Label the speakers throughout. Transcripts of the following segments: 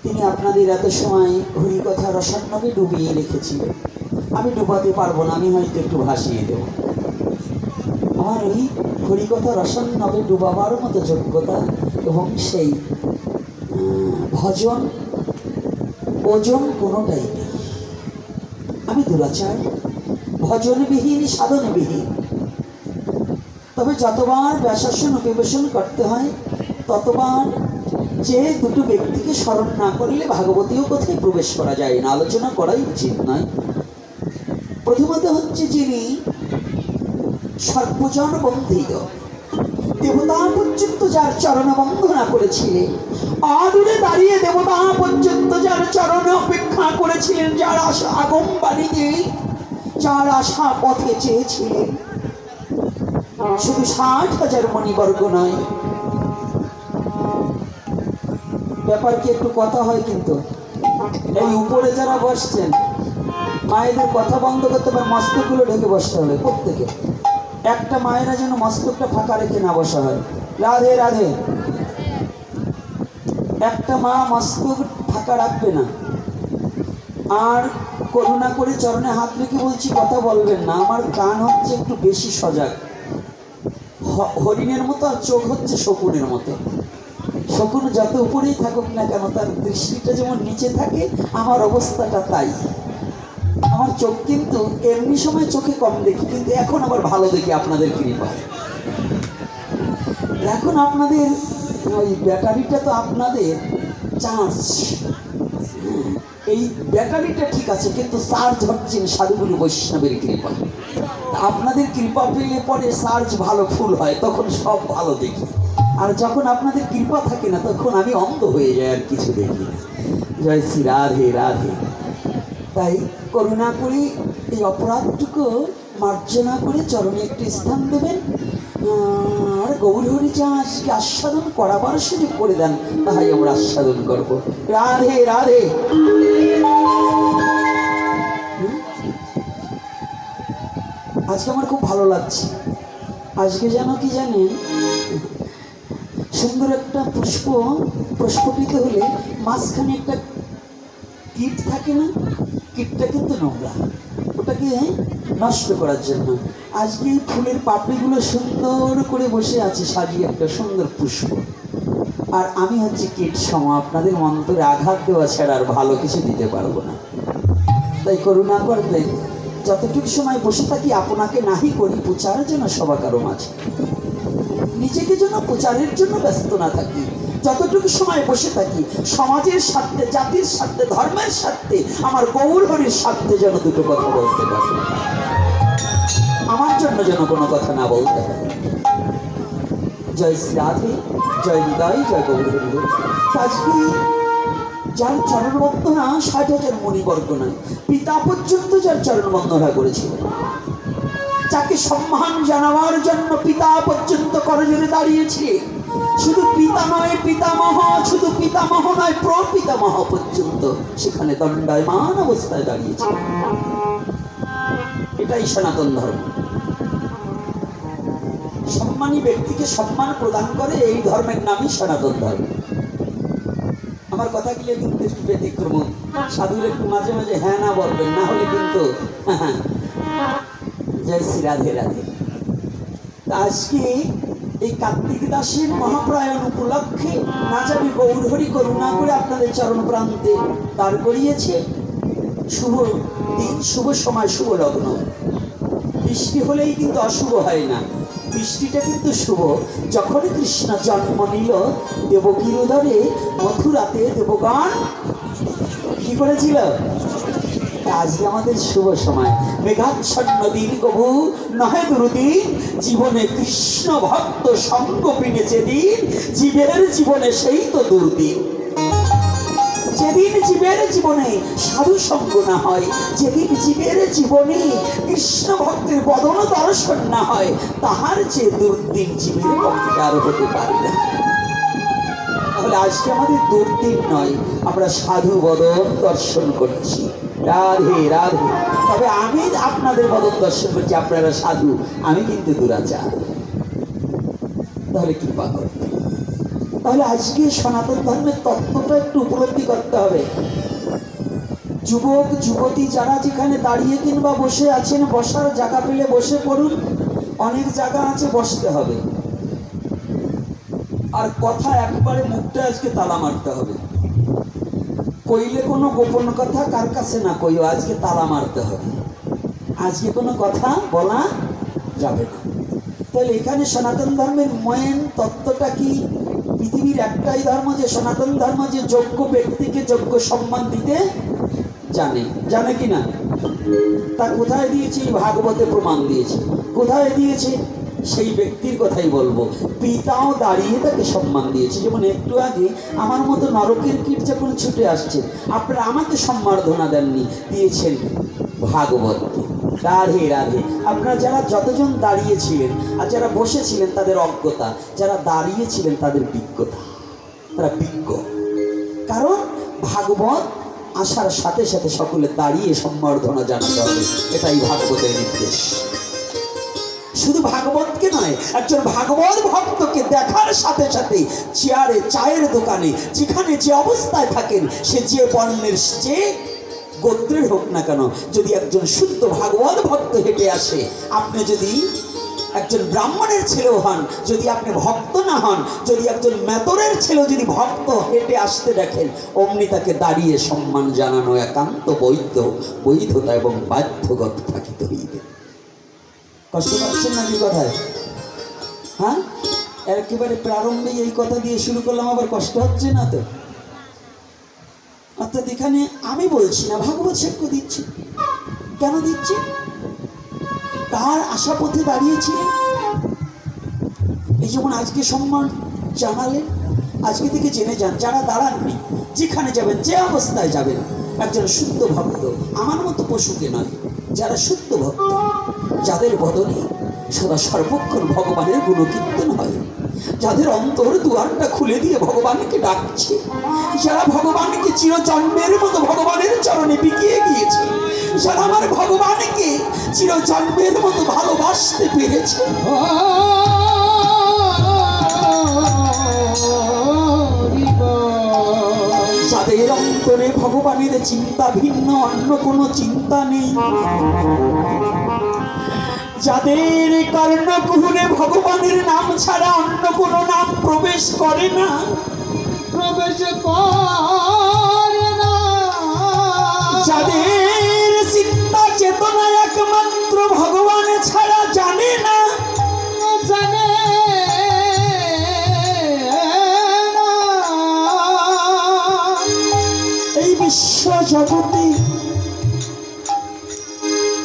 Speaker 1: তিনি আপনাদের এত সময় হরিকথা রসান্নবে ডুবিয়ে রেখেছিলেন। আমি ডুবাতে পারবো না, আমি হয়তো একটু ভাসিয়ে দেব। আমার ওই হরিকথা রসান্নবে ডুবাবার মতো যোগ্যতা এবং সেই ভজন ওজন কোনোটাই নেই। আমি দুরাচার, ভজনবিহীন, সাধনবিহীন। তবে যতবার ব্যাসাসন উপবেশন করতে হয় ততবার যে দুটো ব্যক্তিকে স্মরণ না করলে ভাগবতীয় কোথায় প্রবেশ করা যায় না, আলোচনা করাই উচিত নয়। প্রথমত হচ্ছে যিনি সর্বজন বন্ধিত, দেবতা পর্যন্ত যার চরণ বন্দনা করেছিলেন, আদুরে দাঁড়িয়ে দেবতা পর্যন্ত যার চরণে অপেক্ষা করেছিলেন, যার আশা আগম বাণীতে যার আশা পথে চেয়েছিলেন, শুধু 60,000 মণিবর্গ নয়। ব্যাপার কি একটু কথা হয়, কিন্তু এই উপরে যারা বসছেন মায়েদের কথা বন্ধ করতে পারে, মস্তকগুলো ঢেকে বসতে হবে প্রত্যেকে। একটা মায়েরা যেন মস্তকটা ফাঁকা রেখে না বসা হয়। রাধে রাধে। একটা মা মস্তক ফাঁকা রাখবে না। আর করুণা করে চরণে হাত রেখে বলছি, কথা বলবেন না, আমার কান হচ্ছে একটু বেশি সজাগ, হরিণের মতো, আর চোখ হচ্ছে শকুনের মতো। শকুন যত উপরেই থাকুক না কেন, তার দৃষ্টিটা যেমন নিচে থাকে, আমার অবস্থাটা তাই। আমার চোখ কিন্তু এমনি সময় চোখে কম দেখি, কিন্তু এখন আবার ভালো দেখি আপনাদের কৃপায়। এখন আপনাদের ওই ব্যাটারিটা তো আপনাদের চার্জ, এই ব্যাটারিটা ঠিক আছে, কিন্তু চার্জ হচ্ছেন সাধুগুরু বৈষ্ণবের কৃপা। আপনাদের কৃপা পেলে পরে চার্জ ভালো ফুল হয়, তখন সব ভালো দেখি। আর যখন আপনাদের কৃপা থাকে না, তখন আমি অন্ধ হয়ে যাই, আর কিছু দেখি না। জয় শ্রী রাধে রাধে। তাই করুণা করে এই অপরাধটুকু মার্জনা করে চরণে একটি স্থান দেবেন, আর গৌরহরি যা আজকে আস্বাদন করাবার সুযোগ করে দেন, তাই আমরা আস্বাদন করব। রাধে রাধে। আজকে আমার খুব ভালো লাগছে। আজকে যেন কি জানেন, সুন্দর একটা পুষ্প প্রস্ফুটিত হলে মাঝখানে একটা কীট থাকে না, কীটটা কিন্তু নোংরা, ওটাকে নষ্ট করার জন্য আজকে এই ফুলের পাপড়িগুলো সুন্দর করে বসে আছে সাজিয়ে, একটা সুন্দর পুষ্প। আর আমি হচ্ছে কীট সম, আপনাদের মন্তরে আঘাত দেওয়া ছাড়া আর ভালো কিছু দিতে পারবো না। তাই করুণা করবেন, যতটুকু সময় বসে থাকি আপনাকে নাহি করি প্রচার যেন সবা কারো মাঝে, নিজেকে যেন প্রচারের জন্য ব্যস্ত না থাকি। যতটুকু সময় বসে থাকি সমাজের স্বার্থে, জাতির স্বার্থে, ধর্মের স্বার্থে, আমার গৌরহরির স্বার্থে যেন দুটো কথা বলতে পারি, আমার জন্য যেন কোনো কথা না বলতে পারি। জয় শ্রী রাধে, জয় হৃদয়, জয় গৌরহরি। আজকে যার চরণ বন্দনা 60,000 মণিবর্গ নয়, পিতা পর্যন্ত যার চরণ বন্দনা করেছিলেন, যাকে সম্মান জানাবার জন্য পিতা পর্যন্ত করজোড়ে দাঁড়িয়েছে। শুধু পিতা নয় পিতামহ, শুধু পিতামহ নয় প্রপিতামহ পর্যন্ত সেখানে দণ্ডায়মান অবস্থায় দাঁড়িয়েছে। এটাই সনাতন ধর্ম। সম্মানী ব্যক্তিকে সম্মান প্রদান করে, এই ধর্মের নামই সনাতন ধর্ম। আমার কথা গিয়ে কিন্তু একটু ব্যতিক্রম, সাধুর একটু মাঝে মাঝে হ্যাঁ না বলবেন, না হলে কিন্তু জয় শ্রী রাধে রাধে। আজকে এই কার্তিক দাসের মহাপ্রয়াণ উপলক্ষে না জানি গৌরহরি করুণা করে আপনাদের চরণ প্রান্তে দাঁড় করিয়েছে। শুভ দিন, শুভ সময়, শুভ লগ্ন। বৃষ্টি হলেই কিন্তু অশুভ হয় না, বৃষ্টিটা কিন্তু শুভ। যখন কৃষ্ণ জন্ম নিল দেবকীর উদরে মথুরাতে, দেবগণ কি করেছিল? আজকে আমাদের শুভ সময়। মেঘাচ্ছন্ন দিন কবু নহে দুর্দিন, জীবনে কৃষ্ণ ভক্ত সঙ্গ পিনেছে দিন, জীবের জীবনে সেই তো দুর্দিন। যেদিন জীবের জীবনে সাধু সঙ্গ না হয়, যেদিন জীবের জীবনে কৃষ্ণ ভক্তের বদন দর্শন না হয়, তাহার যে দুর্দিন জীবের পক্ষে আর হতে পারে না। তাহলে আজকে আমাদের দুর্দিন নয়, আমরা সাধু বদন দর্শন করছি। রাধে রাধে। তবে আমি আপনাদের বদন দর্শন করছি, আপনারা সাধু, আমি কিন্তু দুরাচার। তাহলে কৃপা করতে তাহলে আজকে সনাতন ধর্মের তত্ত্বটা একটু উপলব্ধি করতে হবে। যুবক যুবতী যারা যেখানে দাঁড়িয়ে কিংবা বসে আছেন, বসার জায়গা পেলে বসে পড়ুন, অনেক জায়গা আছে বসতে হবে। আর কথা একবারে মুখটা আজকে তালা মারতে হবে, কইলে কোনো গোপন কথা কার কাছে না কইও, আজকে তালা মারতে হবে, আজকে কোনো কথা বলা যাবে না। তাহলে এখানে সনাতন ধর্মের মেন তত্ত্বটা কি? পৃথিবীর একটাই ধর্ম যে সনাতন ধর্ম, যে যোগ্য ব্যক্তিকে যোগ্য সম্মান দিতে জানে, জানে কি না? তা কোথায় দিয়েছে? ভাগবতে প্রমাণ দিয়েছে। কোথায় দিয়েছে? সেই ব্যক্তির কথাই বলবো। পিতাও দাঁড়িয়ে তাকে সম্মান দিয়েছে। যেমন একটু আগে আমার মতো নরকের কীট যখন ছুটে আসছে, আপনারা আমাকে সম্বর্ধনা দেননি, দিয়েছেন ভাগবতকে। রাধে রাধে। আপনারা যারা যতজন দাঁড়িয়েছিলেন আর যারা বসেছিলেন তাদের অজ্ঞতা, যারা দাঁড়িয়েছিলেন তাদের বিজ্ঞতা, তারা বিজ্ঞ। কারণ ভাগবত আসার সাথে সাথে সকলে দাঁড়িয়ে সম্বর্ধনা জানাতে হবে, এটাই ভাগবতের নির্দেশ। শুধু ভাগবতকে নয়, একজন ভাগবত ভক্তকে দেখার সাথে সাথে চেয়ারে, চায়ের দোকানে, যেখানে যে অবস্থায় থাকেন, সে যে বর্ণের, যে গোত্রের হোক না কেন, যদি একজন শুদ্ধ ভাগবত ভক্ত হেঁটে আসে, আপনি যদি একজন ব্রাহ্মণের ছেলেও হন, যদি আপনি ভক্ত না হন, যদি একজন মেতরের ছেলেও যদি ভক্ত হেঁটে আসতে দেখেন, অমনি তাকে দাঁড়িয়ে সম্মান জানানো একান্ত বৈধতা এবং বাধ্যগত থাকিতে হইবে। কষ্ট পাচ্ছেন না কি কথায়? হ্যাঁ, একেবারে প্রারম্ভে এই কথা দিয়ে শুরু করলাম, আবার কষ্ট হচ্ছে না তো? অর্থাৎ এখানে আমি বলছি না, ভাগবত সাক্ষ্য দিচ্ছি। কেন দিচ্ছি? তার আশা পথে দাঁড়িয়েছিলেন, এই যেমন আজকে সম্মান জানালেন। আজকে থেকে জেনে যান, যারা দাঁড়াননি, যেখানে যাবেন, যে অবস্থায় যাবেন, একজন শুদ্ধ ভক্ত, আমার মতো পশুকে নয়, যারা শুদ্ধ ভক্ত, যাদের বদনে সদা সর্বক্ষণ ভগবানের গুণকীর্তন হয়, যাদের অন্তর দুয়ারটা খুলে দিয়ে ভগবানকে ডাকছে, যারা ভগবানকে চিরজন্মের মতো ভগবানের চরণে বিকিয়ে গিয়েছে, যারা আমার ভগবানকে চিরজন্মের মতো ভালোবাসতে পেরেছে, যাদের অন্তরে ভগবানের চিন্তা ভিন্ন, অন্য কোনো চিন্তা নেই, যাদের কর্ণকুহরে ভগবানের নাম ছাড়া অন্য কোনো নাম প্রবেশ করে না, যাদের চিন্তা চেতনা একমাত্র ভগবান ছাড়া জানে না, এই বিশ্ব জগতে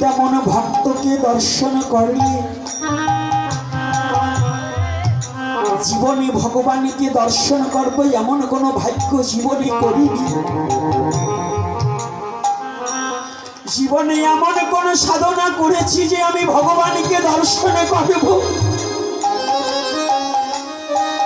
Speaker 1: তেমন ভক্তকে দর্শন করলে জীবনে ভগবানকে দর্শন করবো এমন কোনো ভাগ্য জীবনে করিনি। জীবনে এমন কোন সাধনা করেছি যে আমি ভগবানকে দর্শন করব,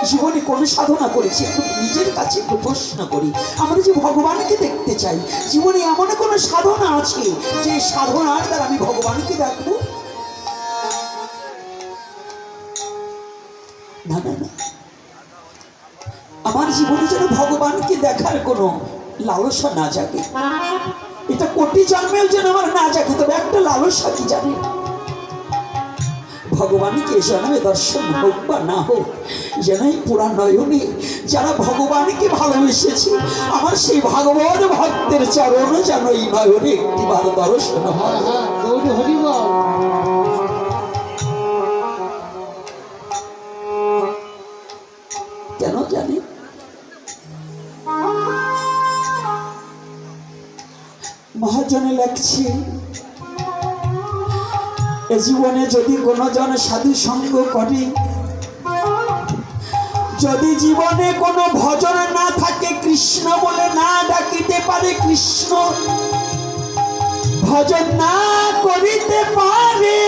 Speaker 1: জীবনে কোন সাধনা করেছি? একটু নিজের কাছে একটু প্রশ্ন করি। আমরা যে ভগবানকে দেখতে চাই, জীবনে এমন কোন সাধনা আছে যে সাধনার দ্বারা আমি ভগবানকে দেখবো? না না না, আমার জীবনে যেন ভগবানকে দেখার কোনো লালসা না জাগে, এটা কোটি জন্মেও যেন আমার না জাগে। তবে একটা লালসা কি জানি, ভগবানকে জন্মে দর্শন হোক বা না হোক, যেন এই পুরা নয়নে যারা ভগবানকে ভালোবেসেছে, আমার সেই ভাগবত ভক্তের চরণ যেন এই নয়নে একটিবার দর্শন হয়। কেন জানি মহাজনে লেখছে, এ জীবনে যদি কোনো জন সাধু সঙ্গ করে, যদি জীবনে কোনো ভজন না থাকে, কৃষ্ণ বলে না ডাকিতে পারে, কৃষ্ণ ভজন না করিতে পারে,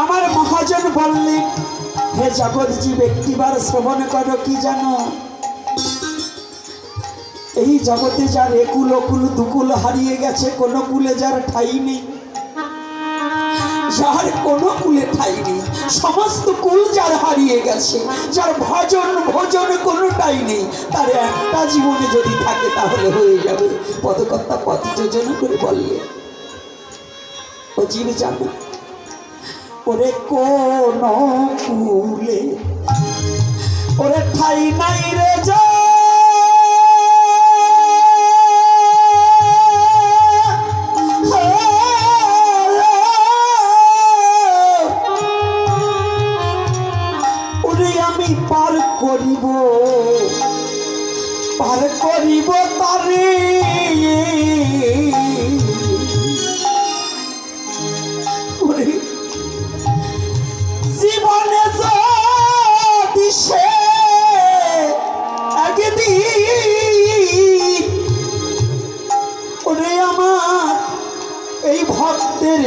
Speaker 1: আমার মহাজন বললেন, হে জগৎ জীব একটিবার শ্রবণ করো, কি জানো? এই জগতে যার একুল অকুল দুকুল হারিয়ে গেছে, কোন কুলে যার ঠাই নেই, যার কোনো কুলে ঠাই নেই, সমস্ত কুল যার হারিয়ে গেছে, যার ভজন ভোজন কোনোটাই নেই, তার একটা জীবনে যদি থাকে তাহলে হয়ে যাবে। পদকর্তা পথ যোজনা করে বললে, ও জীব যাবে ওরে কোন কুলে ওরে ঠাই নাই রে যা, পার করিব তারে জীবনে যদি সে একদিন ওরে আমার এই ভক্তের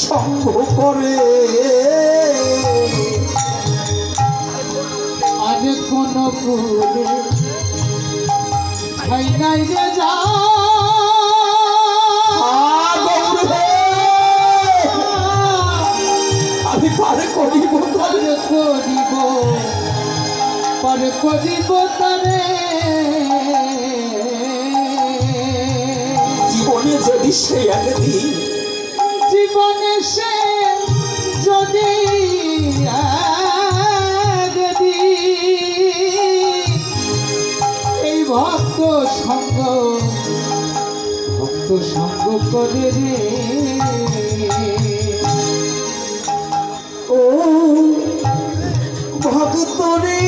Speaker 1: সঙ্গ করে
Speaker 2: আরে কোন কুলে ঠাই নাই রে যা,
Speaker 1: আমি পার করিব
Speaker 2: তারে
Speaker 1: জীবনে যদি সে একদিন
Speaker 2: যদি এই ভক্ত সঙ্গ করে রে,
Speaker 1: ও ভক্ত রে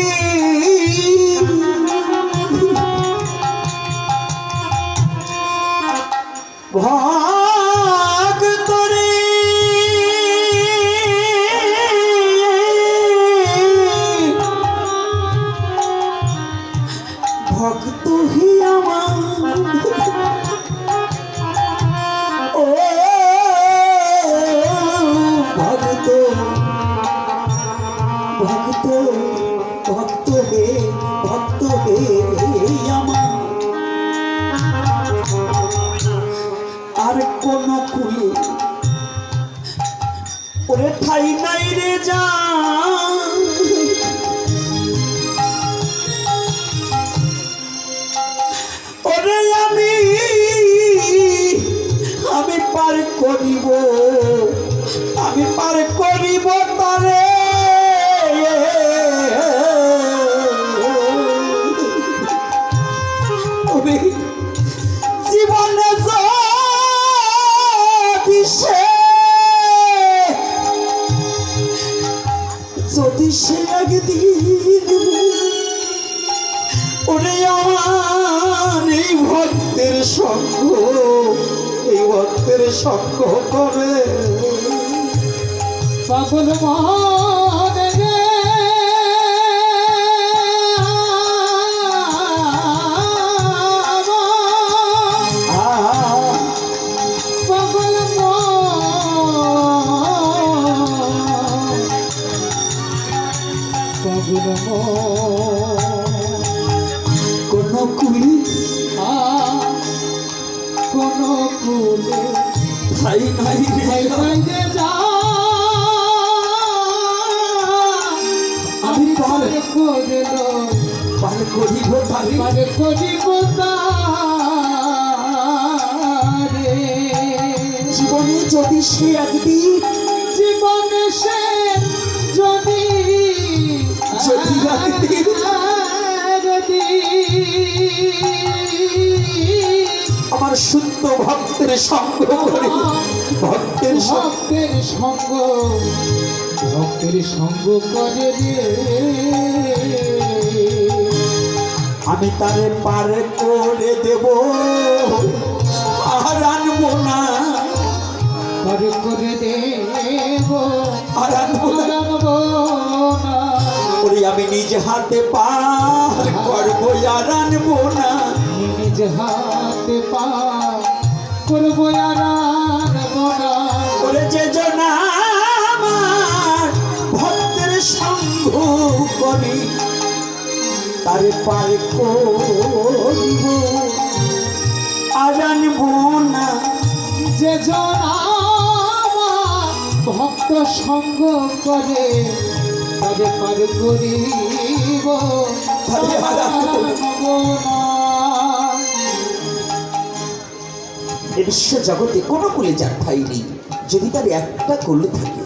Speaker 1: ভক্ত রে ভক্ত হি আমার, ও ভক্ত ভক্ত ভক্ত হে আমার, আর কোন কুলে ওরে ঠাই নাই রে যা, ওরে আমি পার করিব তারে জীবনে যদি সে একদিন ওরে আমার এই ভক্তের সঙ্গ করে
Speaker 2: পাগল মনে রে
Speaker 1: কোন কুলি ঠাই নাই রে
Speaker 2: যা,
Speaker 1: আমি পার
Speaker 2: করিব তারে
Speaker 1: জীবনে যদি সে একদিন আমার শুদ্ধ ভক্তের সঙ্গ করে ভক্তের
Speaker 2: সঙ্গ করে রে,
Speaker 1: আমি তারে পার করে দেব আর আনবো না,
Speaker 2: পার করে দেব
Speaker 1: আর আনবো না,
Speaker 2: না
Speaker 1: আমি নিজ হাতে পার করবো আর আনবো না,
Speaker 2: নিজ হাতে পার করবো আর আনবো না,
Speaker 1: ওরে যে জনা আমার ভক্তের সঙ্গ করি তারে পার করিব আর আনবো না,
Speaker 2: যে যে জন আমার ভক্ত সঙ্গ করে তারে পার করিব
Speaker 1: এ বিশ্ব জগতে কোনো কলেজার ঠাঁই নেই যদি তার একটা কলু থাকে।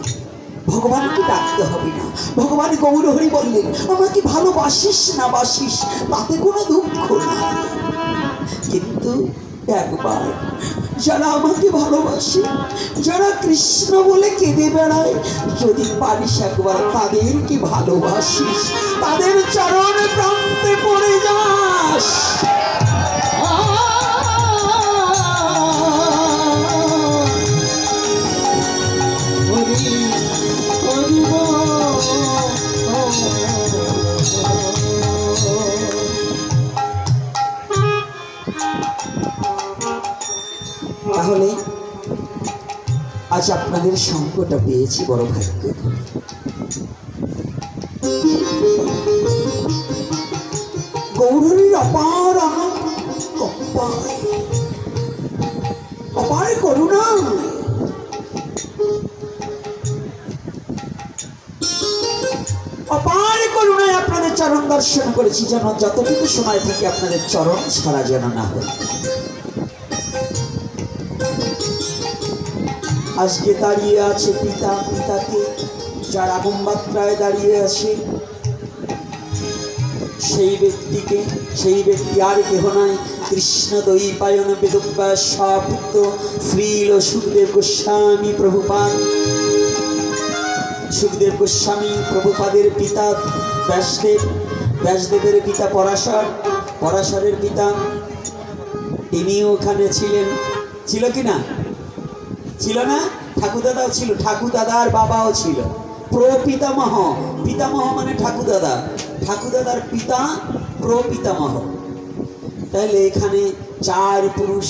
Speaker 1: ভগবানকে ডাকতে হবে না। ভগবান গৌরহরি বললেন, আমাকে ভালোবাসিস না বাসিস তাতে কোনো দুঃখ না, কিন্তু একবার যারা আমাকে ভালোবাসে, যারা কৃষ্ণ বলে কেঁদে বেড়ায়, যদি পারিস একবার তাদেরকে ভালোবাসিস, তাদের চরণ প্রান্তে পড়ে যাস। তাহলে আজ আপনাদের সঙ্গটা পেয়েছি বড় ভাগ্য। গৌরহরির অপার আনন্দ, অপার করুণা, অপার করুণায় আপনাদের চরণ দর্শন করেছি, যেন যতটুকু সময় থেকে আপনাদের চরণ ছাড়া যেন না হয়। আজকে দাঁড়িয়ে আছে পিতা, পিতাকে যার আগম মাত্রায় দাঁড়িয়ে আছে সেই ব্যক্তিকে, সেই ব্যক্তি আর কেহ নয়, কৃষ্ণ দ্বৈপায়ন বেদব্যাস পুত্র শ্রীল সুখদেব গোস্বামী প্রভুপাদ। সুখদেব গোস্বামী প্রভুপাদের পিতা ব্যাসদেব, ব্যাসদেবের পিতা পরাশর, পরাশরের পিতা তিনিও ওখানে ছিলেন। ছিল কি না? ছিল না? ঠাকুরদাদাও ছিল, ঠাকুরদাদার বাবাও ছিল। প্রপিতামহ, পিতামহ মানে ঠাকুরদাদা, ঠাকুরদাদার পিতা প্রপিতামহ। তাহলে এখানে 4 পুরুষ।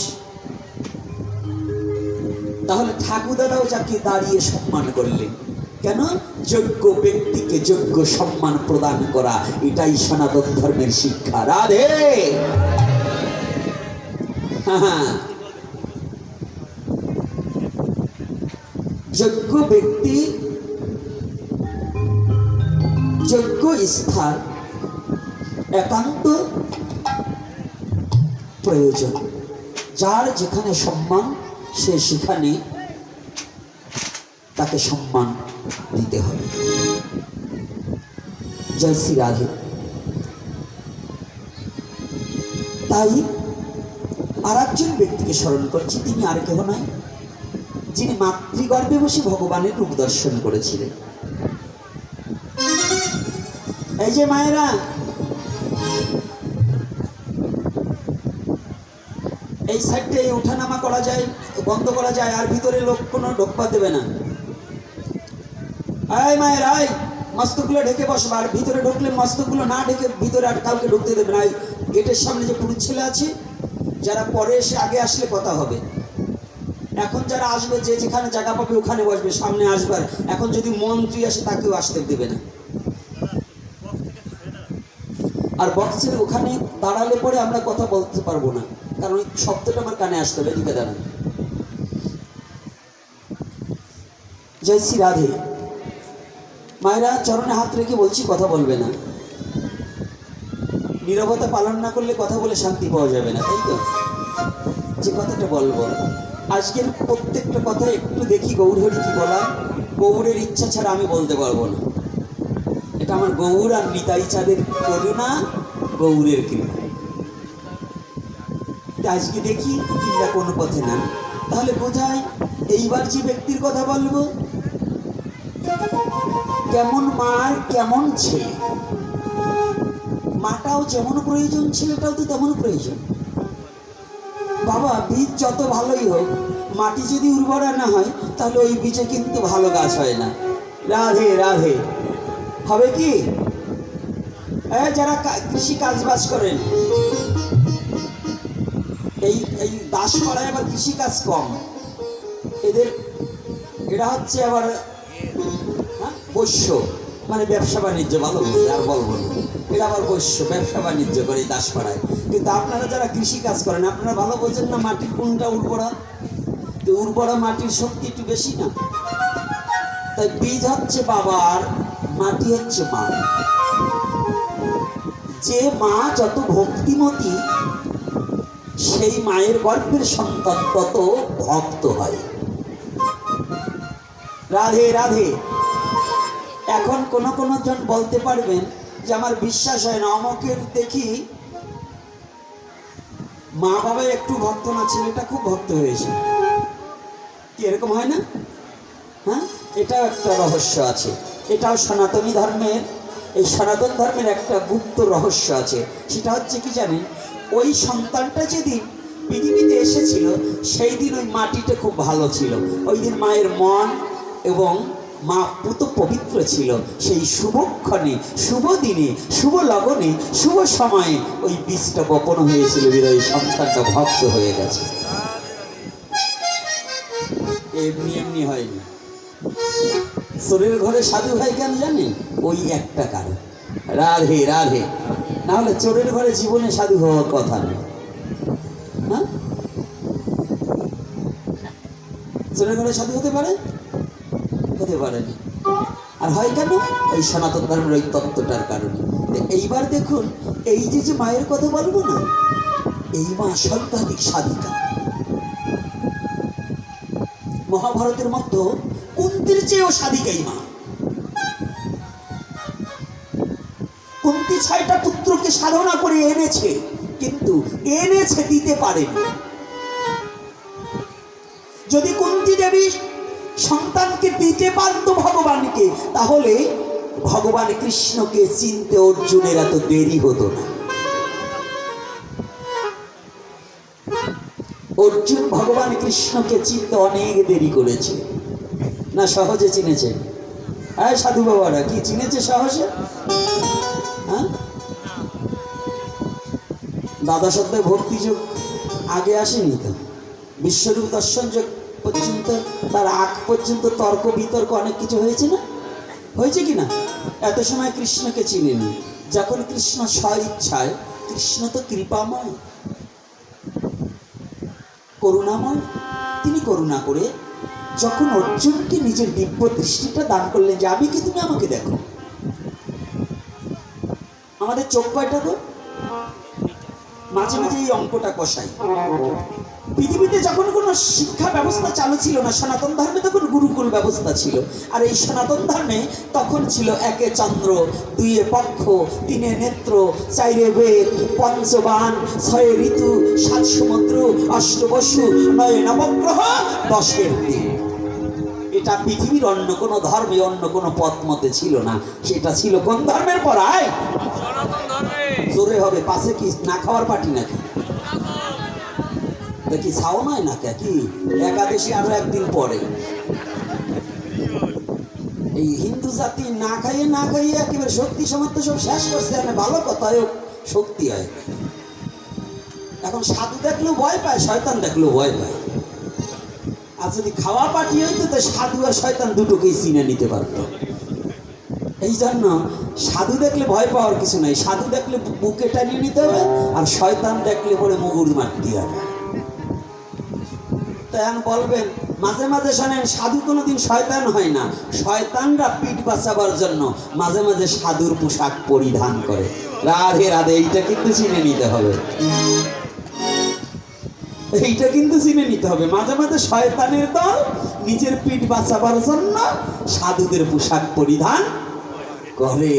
Speaker 1: তাহলে ঠাকুরদাদাও যাকে দাঁড়িয়ে সম্মান করলেন, কেন? যোগ্য ব্যক্তিকে যোগ্য সম্মান প্রদান করা, এটাই সনাতন ধর্মের শিক্ষা। রাধে। হ্যাঁ, যোগ্য ব্যক্তি, যোগ্য স্থান একান্ত প্রয়োজন। যার যেখানে সম্মান, সে সেখানে তাকে সম্মান দিতে হবে। জয় শ্রী রাধে। তাই আর একজন ব্যক্তিকে স্মরণ করছি, তিনি আর কেহ নয়, যিনি মাতৃগর্ভে বসে ভগবানের রূপ দর্শন করেছিলেন। এই যে মায়েরা, এই সাইডে ওঠানামা করা যায়, বন্ধ করা যায়, আর ভিতরে লোক কোনো ঢোকপা দেবে না। এই মায়েরা, এই মস্তকগুলো ঢেকে বসবা, আর ভিতরে ঢুকলে মস্তকগুলো না ঢেকে ভিতরে আর কাউকে ঢুকতে দেবে না। গেটের সামনে যে পুরুষ ছেলে আছে, যারা পরে এসে আগে আসলে কথা হবে। এখন যারা আসবে, যে যেখানে জায়গা পাবে ওখানে বসবে, সামনে আসবার। এখন যদি মন্ত্রী আসে তাকেও আসতে দেবে না। আর বক্সের ওখানে দাঁড়ালে পরে আমরা কথা বলতে পারবো না, কারণ ওই শব্দটা আমার কানে আসতে হবে। এদিকে দাঁড়ান। জয় শ্রী রাধে। মায়েরা, চরণে হাত রেখে বলছি, কথা বলবে না। নীরবতা পালন না করলে কথা বলে শান্তি পাওয়া যাবে না, তাই তো? যে কথাটা বলবো, আজকের প্রত্যেকটা কথা একটু দেখি গৌরহরি কি বলা। গৌরের ইচ্ছা ছাড়া আমি বলতে পারবো না। এটা আমার গৌর আর নিতাই চাঁদের করুণা, গৌরের কৃপা। আজকে দেখি কিংবা কোনো পথে না, তাহলে বোঝায় এইবার যে ব্যক্তির কথা বলবো, কেমন মার কেমন ছেলে। মাটাও যেমন প্রয়োজন, ছেলেটাও তো তেমন প্রয়োজন। বাবা, বীজ যত ভালোই হোক, মাটি যদি উর্বরা না হয়, তাহলে ওই বীজে কিন্তু ভালো গাছ হয় না। রাধে রাধে। হবে কি? যারা কৃষি কাজবাজ করেন, এই দাসপাড়ায় আবার কৃষি কাজ কম এদের। এরা হচ্ছে আবার বৈশ্য, মানে ব্যবসা বাণিজ্য, ভালো বুঝে আর বলবো না। এরা আবার বৈশ্য, ব্যবসা বাণিজ্য করে এই দাসপাড়ায়। কিন্তু আপনারা যারা কৃষি কাজ করেন, আপনারা ভালো বোঝেন না মাটির কোনটা উর্বরা। তো উর্বরা মাটির শক্তি একটু বেশি না? তাই বীজ হচ্ছে বাবার, মাটি হচ্ছে মা। যে মা যত ভক্তিমতী, সেই মায়ের গর্ভের সন্তান তত ভক্ত হয়। রাধে রাধে। এখন কোন জন বলতে পারবেন যে আমার বিশ্বাস হয় না, অমকের দেখি মা বাবা একটু ভক্ত না, ছেলেটা খুব ভক্ত হয়েছে। কি এরকম হয় না? হ্যাঁ, এটাও একটা রহস্য আছে। এটাও সনাতনী ধর্মের, এই সনাতন ধর্মের একটা গুপ্ত রহস্য আছে। সেটা হচ্ছে কি জানেন, ওই সন্তানটা যেদিন পৃথিবীতে এসেছিল সেই দিন ওই মাটিটা খুব ভালো ছিল। ওই দিন মায়ের মন এবং মা পুত পবিত্র ছিল। সেই শুভক্ষণে, শুভ দিনে, শুভ লগনে, শুভ সময়ে ওই বীজটা বপন হয়েছিল, ওই সন্তানটা ভক্ত হয়ে গেছে। এমনি এমনি হয়নি। চোরের ঘরে সাধু ভাই কেন জানেন? ওই একটা কারণ। রাধে রাধে। না হলে চোরের ঘরে জীবনে সাধু হওয়ার কথা নেই। হ্যাঁ, চোরের ঘরে সাধু হতে পারে? হতে পারেনি। আর হয় কেন? ওই সনাতন ধর্মের ওই তত্ত্বটার কারণে। এইবার দেখুন, এই যে মায়ের কথা বলবো না, এই মা সর্বাধিক সাধিকা। মহাভারতের মধ্যে কুন্তির চেয়েও সাধিকা এই মা। কুন্তি 6টা পুত্রকে সাধনা করে এনেছে, কিন্তু এনেছে দিতে পারেনি। যদি কুন্তি দেবী সন্তানকে দিতে পারত ভগবানকে, তাহলে ভগবান কৃষ্ণকে চিনতে অর্জুনের এত দেরি হতো না। অর্জুন ভগবান কৃষ্ণকে চিনতে অনেক দেরি করেছে, না সহজে চিনেছে? হ্যাঁ সাধু বাবারা, কি চিনেছে সহজে? হ্যাঁ, দাদা সত্ত্বে ভক্তি যুগ আগে আসেনি তো। বিশ্বরূপ দর্শন যুগ পর্যন্ত, তার আগ পর্যন্ত তর্ক বিতর্ক অনেক কিছু হয়েছে না? হয়েছে কি না? এত সময় কৃষ্ণকে চিনেনি। যখন কৃষ্ণ স্ব ইচ্ছায়, কৃষ্ণ তো কৃপাময়, করুণাময়, তিনি করুণা করে যখন অর্জুনকে নিজের দিব্য দৃষ্টিটা দান করলেন যে আমি কি, তুমি আমাকে দেখো। আমাদের চোখ কয়টা গো? মাঝে মাঝে এই অঙ্কটা কষাই। পৃথিবীতে যখন কোনো শিক্ষা ব্যবস্থা চালু ছিল না, সনাতন ধর্মে তখন গুরুকুল ব্যবস্থা ছিল। আর এই সনাতন ধর্মে তখন ছিল 1 চন্দ্র, 2 পক্ষ, 3 নেত্র, 4 বেদ, 5 বাণ, 6 ঋতু, 7 সমুদ্র, 8 বসু, 9 নবগ্রহ, 10 দিন। এটা পৃথিবীর অন্য কোনো ধর্মে, অন্য কোনো পথ মতে ছিল না। সেটা ছিল কোন ধর্মের পড়ায়? জোরে হবে, পাশে কি না খাওয়ার পার্টি নাকি? কি ছাও নয় না কি? একাদশী আরো একদিন পরে। এই হিন্দু জাতি না খাইয়ে না খাইয়ে একেবারে শক্তি সামর্থ্য সব শেষ করছে। মানে ভালো কথায় শক্তি হয়। এখন সাধু দেখলেও ভয় পায়, শয়তান দেখলেও ভয় পায়। আর যদি খাওয়া পার্টি হইতো তো সাধু আর শয়তান দুটোকেই চিনে নিতে পারত। এই জন্য সাধু দেখলে ভয় পাওয়ার কিছু নাই। সাধু দেখলে বুকে টানিয়ে নিতে হবে, আর শয়তান দেখলে পরে মুগুর মারতে হবে। তাই বলবেন, মাঝে মাঝে শোনেন, সাধু কোনোদিন শয়তান হয় না। শয়তানরা পিঠ বাঁচাবার জন্য মাঝে মাঝে সাধুর পোশাক পরিধান করে। রাধে রাধে। এইটা কিন্তু চিনে নিতে হবে, এইটা কিন্তু চিনে নিতে হবে। মাঝে মাঝে শয়তানের দল নিজের পিঠ বাঁচাবার জন্য সাধুদের পোশাক পরিধান করে।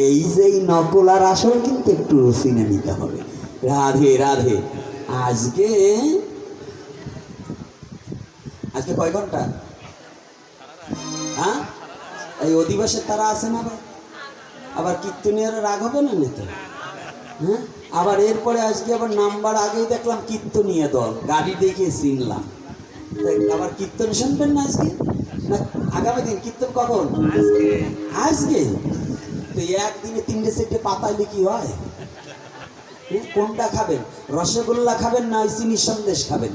Speaker 1: এই যে নকল আর আসল কিন্তু একটু চিনে নিতে হবে। রাধে রাধে। আজকে কয় ঘন্টা? হ্যাঁ, এই অধিবাসের তারা আছে না? আবার কীর্তনীয় রাগ হবে না নিতে? হ্যাঁ, আবার এরপরে আজকে আবার নাম্বার আগেই দেখলাম কীর্তনীয় দল, গাড়ি দেখে চিনলাম। আবার কীর্তন শুনবেন না আজকে? না আগামী দিন কীর্তন কখন? আজকে তো একদিনে 3-4টে পাতাইলে কি হয়? কোনটা খাবেন? রসগোল্লা খাবেন না ওই চিনির সন্দেশ খাবেন?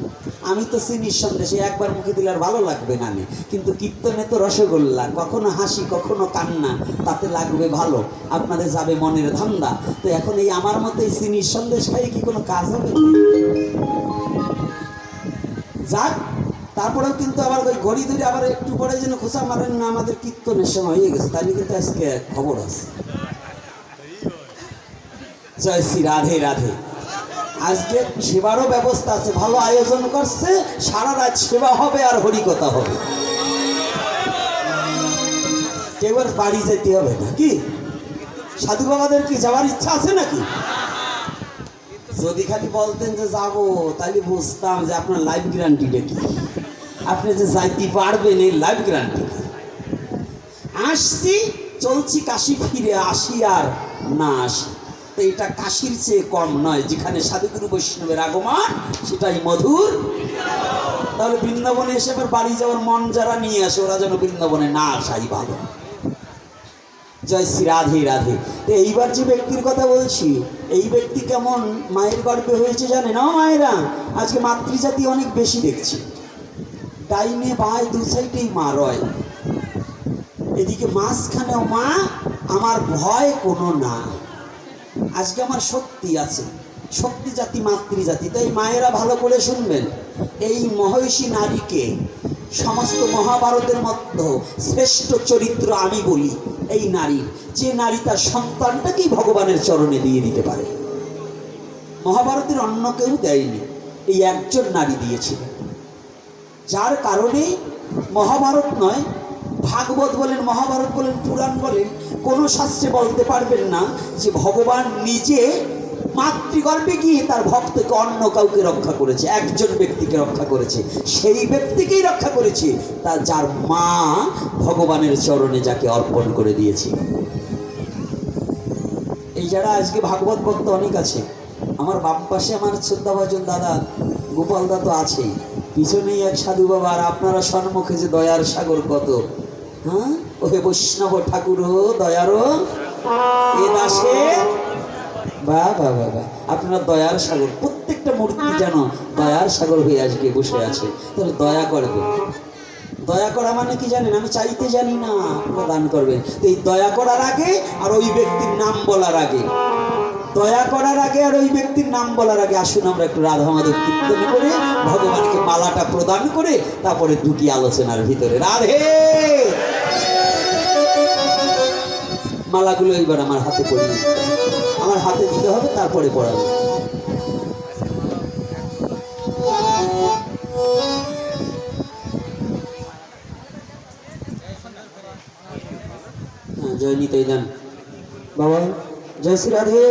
Speaker 1: আমি তো চিনির সন্দেশ একবার মুখে দিলে আর ভালো লাগবে না, কিন্তু কীর্তনে তো রসগোল্লা, কখনো হাসি কখনো কান্না, তাতে লাগবে ভালো, আপনাদের যাবে মনের ধান্দা। তো এখন এই আমার মতো এই চিনির সন্দেশ খাই কি কোনো কাজ হবে? যাক, তারপরেও কিন্তু আবার ওই ঘড়ি ধরে আবার একটু পরে যেন খোঁচা মারেন না, আমাদের কীর্তনের সময় হয়ে গেছে, তাহলে কিন্তু আজকে খবর আছে। জয় শ্রী রাধে রাধে। আজকে সেবারও ব্যবস্থা আছে, ভালো আয়োজন করছে, সারা রাত সেবা হবে আর হরিকথা হবে। কেউ আর বাড়ি যেতে হবে না কি? সাধু বাবাদের কি যাওয়ার ইচ্ছা আছে নাকি? যদি খালি বলতেন যে যাবো, তাহলে বুঝতাম যে আপনার লাইফ গ্যারান্টিটা কি, আপনি যে যাইতে পারবেন এই লাইফ গ্যারান্টি। আসছি চলছি কাশি, ফিরে আসি আর না আসি, তো এটা কাশির চেয়ে কম নয়। যেখানে সাধুগুরু বৈষ্ণবের আগমন সেটাই মধুর। তাহলে বৃন্দাবনে এসে আবার বাড়ি যাওয়ার মন যারা নিয়ে আসে, ওরা যেন বৃন্দাবনে না আসাই ভালো। জয় শ্রী রাধে রাধে। তো এইবার যে ব্যক্তির কথা বলছি, এই ব্যক্তি কেমন মায়ের গর্ভে হয়েছে জানে না মায়েরা? আজকে মাতৃজাতি অনেক বেশি দেখছি, ডাইনে বাঁয় দু সাইডেই মা রয়, এদিকে মাঝখানেও মা, আমার ভয় কোনো না। আজকে আমার শক্তি আছে, শক্তি জাতি মাতৃজাতি। তাই মায়েরা ভালো করে শুনবেন, এই মহিষী নারীকে সমস্ত মহাভারতের মধ্যে শ্রেষ্ঠ চরিত্র আমি বলি এই নারীর, যে নারী তার সন্তানটাকেই ভগবানের চরণে দিয়ে দিতে পারে। মহাভারতের অন্য কেউ দেয়নি, এই একজন নারী দিয়েছিলেন। যার কারণে মহাভারত নয়, ভাগবত বলেন, মহাভারত বলেন, পুরাণ বলেন, কোনো শাস্ত্রে বলতে পারবেন না যে ভগবান নিজে মাতৃগর্ভে গিয়ে তার ভক্তকে অন্য কাউকে রক্ষা করেছে। একজন ব্যক্তিকে রক্ষা করেছে, সেই ব্যক্তিকেই রক্ষা করেছে তার যার মা ভগবানের চরণে যাকে অর্পণ করে দিয়েছে। এই যারা আজকে ভাগবত ভক্ত অনেক আছে, আমার বাম পাশে আমার শ্রদ্ধাভাজন দাদা গোপাল দা তো আছেই, পিছনেই এক সাধু বাবা, আর আপনারা সম্মুখে যে দয়ার সাগর কত, হ্যাঁ, ওহে বৈষ্ণব ঠাকুর দয়ারও এ দাসে, বা বা বা বা, আপনারা দয়ার সাগর, প্রত্যেকটা মূর্তি যেন দয়ার সাগর হয়ে আজকে বসে আছে। তাহলে দয়া করবে, দয়া করা মানে কি জানেন? আমি চাইতে জানি না, আপনারা দান করবেন। তো এই দয়া করার আগে আর ওই ব্যক্তির নাম বলার আগে, দয়া করার আগে আর ওই ব্যক্তির নাম বলার আগে আসুন আমরা একটু রাধা মাধব কীর্তন করে ভগবানকে মালাটা প্রদান করে তারপরে দুটি আলোচনার ভিতরে। রাধে, মালাগুলো এইবার আমার হাতে পড়িয়ে, আমার হাতে দিতে হবে, তারপরে পড়াবো। জয় নিতাই দান বাবা, জয় শ্রী রাধে।